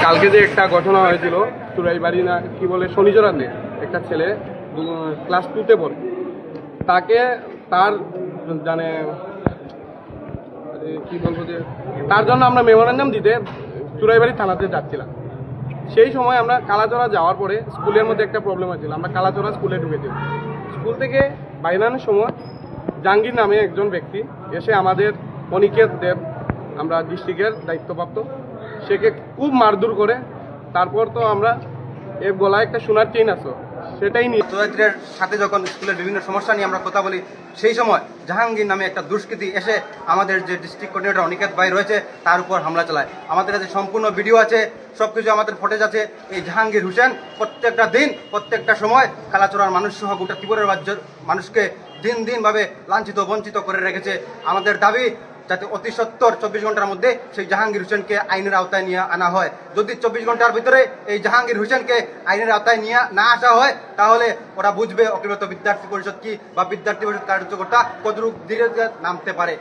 কালকে যে একটা ঘটনা হয়েছিল চুরাইবাড়ি না কি বলে শনিজরাতে একটা ছেলে ক্লাস 2-তে পড়ে, তাকে তার জানে কি বলবো যে তার জন্য আমরা মেমোরেন্ডাম দিতে চুরাইবাড়ি থানাতে যাচ্ছিলাম। সেই সময় আমরা কালাচড়া যাওয়ার পরে স্কুলের মধ্যে একটা প্রবলেম হয়েছিল, আমরা কালাচড়া স্কুলে ঢুকেছিলাম। স্কুল থেকে বাইরানোর সময় জাহাঙ্গীর নামে একজন ব্যক্তি এসে আমাদের অনিকেত দেব, আমরা ডিস্ট্রিক্টের দায়িত্বপ্রাপ্ত, সেকে খুব মারধর করে। তারপর তো আমরা এর গলায় একটা সোনার চেইন আছে সেটাই নিয়ে চরিত্রের সাথে যখন স্কুলের বিভিন্ন সমস্যা নিয়ে আমরা কথা বলি, সেই সময় জাহাঙ্গীর নামে একটা দুষ্কৃতী এসে আমাদের যে ডিস্ট্রিক্ট কোঅর্ডিনেটর অনিকেত ভাই রয়েছে তার উপর হামলা চালায়। আমাদের কাছে সম্পূর্ণ ভিডিও আছে, সব কিছু আমাদের ফুটেজ আছে। এই জাহাঙ্গীর হোসেন প্রত্যেকটা দিন প্রত্যেকটা সময় কালাচড়ার মানুষ সহ গোটা ত্রিপুরার রাজ্যের মানুষকে দিন দিনভাবে লাঞ্ছিত বঞ্চিত করে রেখেছে। আমাদের দাবি যাতে অতি সত্বর 24 ঘন্টার মধ্যে সেই জাহাঙ্গীর হোসেনকে আইনের আওতায় নিয়ে আনা হয়। যদি 24 ঘন্টার ভিতরে এই জাহাঙ্গীর হোসেনকে আইনের আওতায় নিয়ে না আসা হয়, তাহলে ওরা বুঝবে অখিলত বিদ্যার্থী পরিষদ কি বা বিদ্যার্থী পরিষদ কার্যকর্তা কতটুকু ধীরে ধীরে নামতে পারে।